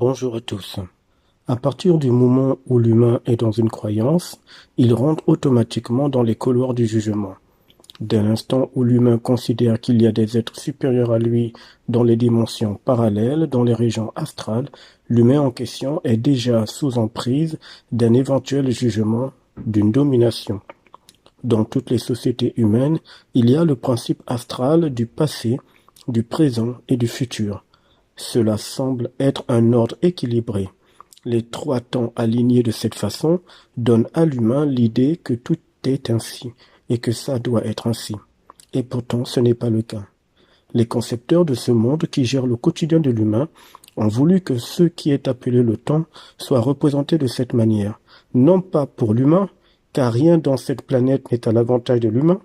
Bonjour à tous. À partir du moment où l'humain est dans une croyance, il rentre automatiquement dans les couloirs du jugement. Dès l'instant où l'humain considère qu'il y a des êtres supérieurs à lui dans les dimensions parallèles, dans les régions astrales, l'humain en question est déjà sous emprise d'un éventuel jugement, d'une domination. Dans toutes les sociétés humaines, il y a le principe astral du passé, du présent et du futur. Cela semble être un ordre équilibré. Les trois temps alignés de cette façon donnent à l'humain l'idée que tout est ainsi et que ça doit être ainsi. Et pourtant, ce n'est pas le cas. Les concepteurs de ce monde qui gèrent le quotidien de l'humain ont voulu que ce qui est appelé le temps soit représenté de cette manière, non pas pour l'humain, car rien dans cette planète n'est à l'avantage de l'humain.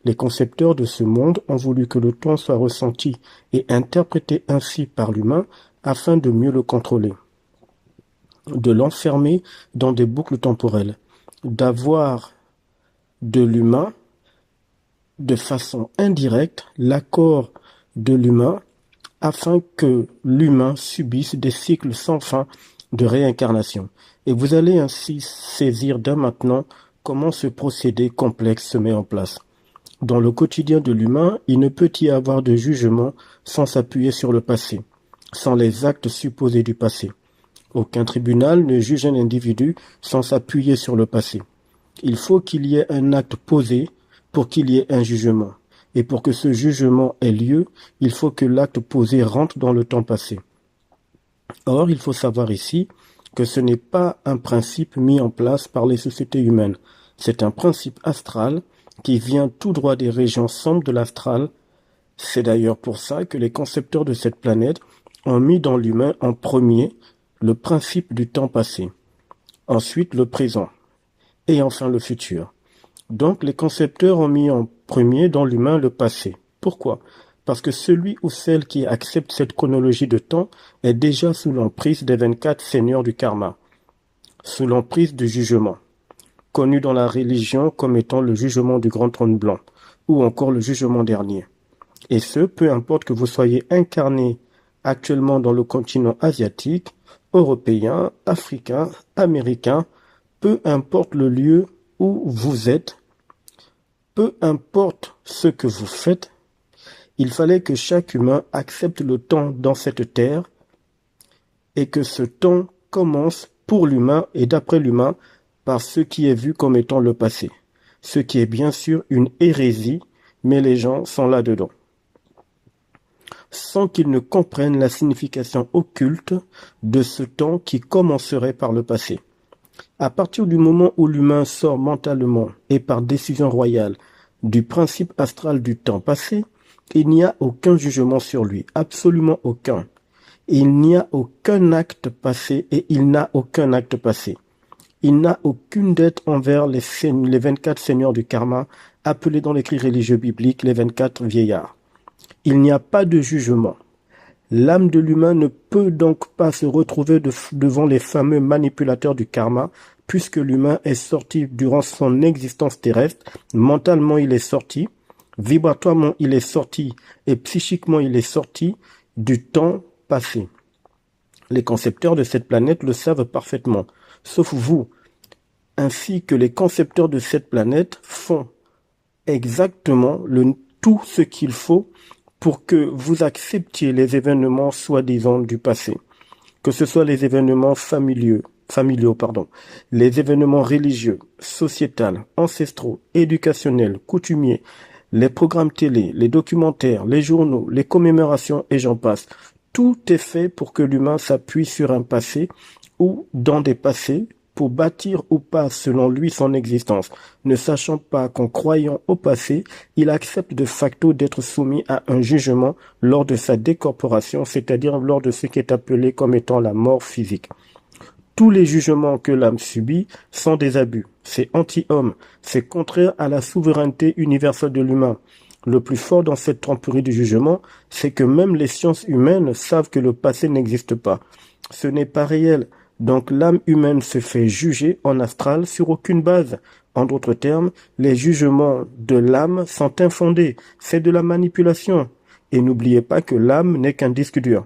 Les concepteurs de ce monde ont voulu que le temps soit ressenti et interprété ainsi par l'humain afin de mieux le contrôler, de l'enfermer dans des boucles temporelles, d'avoir de l'humain, de façon indirecte, l'accord de l'humain afin que l'humain subisse des cycles sans fin de réincarnation. Et vous allez ainsi saisir dès maintenant comment ce procédé complexe se met en place. Dans le quotidien de l'humain, il ne peut y avoir de jugement sans s'appuyer sur le passé, sans les actes supposés du passé. Aucun tribunal ne juge un individu sans s'appuyer sur le passé. Il faut qu'il y ait un acte posé pour qu'il y ait un jugement. Et pour que ce jugement ait lieu, il faut que l'acte posé rentre dans le temps passé. Or, il faut savoir ici que ce n'est pas un principe mis en place par les sociétés humaines. C'est un principe astral qui vient tout droit des régions sombres de l'astral. C'est d'ailleurs pour ça que les concepteurs de cette planète ont mis dans l'humain en premier le principe du temps passé, ensuite le présent, et enfin le futur. Donc les concepteurs ont mis en premier dans l'humain le passé. Pourquoi? Parce que celui ou celle qui accepte cette chronologie de temps est déjà sous l'emprise des 24 seigneurs du karma, sous l'emprise du jugement, connu dans la religion comme étant le jugement du grand trône blanc, ou encore le jugement dernier. Et ce, peu importe que vous soyez incarné actuellement dans le continent asiatique, européen, africain, américain, peu importe le lieu où vous êtes, peu importe ce que vous faites, il fallait que chaque humain accepte le temps dans cette terre et que ce temps commence pour l'humain et d'après l'humain par ce qui est vu comme étant le passé. Ce qui est bien sûr une hérésie, mais les gens sont là-dedans, sans qu'ils ne comprennent la signification occulte de ce temps qui commencerait par le passé. À partir du moment où l'humain sort mentalement et par décision royale du principe astral du temps passé, il n'y a aucun jugement sur lui, absolument aucun. Il n'y a aucun acte passé et il n'a aucun acte passé. Il n'a aucune dette envers les 24 seigneurs du karma, appelés dans l'écrit religieux biblique les 24 vieillards. Il n'y a pas de jugement. L'âme de l'humain ne peut donc pas se retrouver devant les fameux manipulateurs du karma, puisque l'humain est sorti durant son existence terrestre, mentalement il est sorti, vibratoirement il est sorti et psychiquement il est sorti du temps passé. Les concepteurs de cette planète le savent parfaitement, sauf vous, ainsi que les concepteurs de cette planète font exactement tout ce qu'il faut pour que vous acceptiez les événements soi-disant du passé, que ce soit les événements familiaux, les événements religieux, sociétals, ancestraux, éducationnels, coutumiers, les programmes télé, les documentaires, les journaux, les commémorations et j'en passe. Tout est fait pour que l'humain s'appuie sur un passé ou dans des passés pour bâtir ou pas selon lui son existence, ne sachant pas qu'en croyant au passé, il accepte de facto d'être soumis à un jugement lors de sa décorporation, c'est-à-dire lors de ce qui est appelé comme étant la mort physique. Tous les jugements que l'âme subit sont des abus, c'est anti-homme, c'est contraire à la souveraineté universelle de l'humain. Le plus fort dans cette tromperie du jugement, c'est que même les sciences humaines savent que le passé n'existe pas. Ce n'est pas réel. Donc l'âme humaine se fait juger en astral sur aucune base. En d'autres termes, les jugements de l'âme sont infondés. C'est de la manipulation. Et n'oubliez pas que l'âme n'est qu'un disque dur.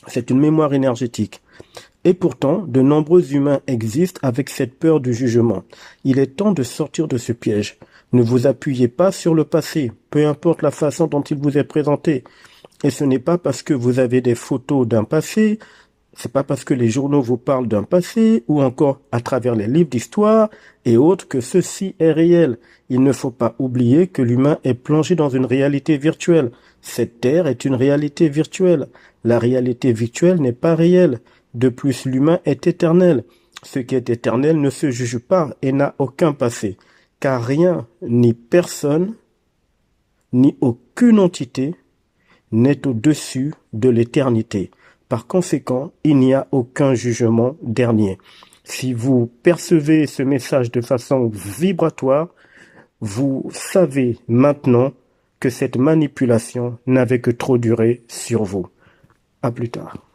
C'est une mémoire énergétique. Et pourtant, de nombreux humains existent avec cette peur du jugement. Il est temps de sortir de ce piège. Ne vous appuyez pas sur le passé, peu importe la façon dont il vous est présenté. Et ce n'est pas parce que vous avez des photos d'un passé, c'est pas parce que les journaux vous parlent d'un passé, ou encore à travers les livres d'histoire et autres, que ceci est réel. Il ne faut pas oublier que l'humain est plongé dans une réalité virtuelle. Cette terre est une réalité virtuelle. La réalité virtuelle n'est pas réelle. De plus, l'humain est éternel. Ce qui est éternel ne se juge pas et n'a aucun passé. Car rien, ni personne, ni aucune entité n'est au-dessus de l'éternité. Par conséquent, il n'y a aucun jugement dernier. Si vous percevez ce message de façon vibratoire, vous savez maintenant que cette manipulation n'avait que trop duré sur vous. À plus tard.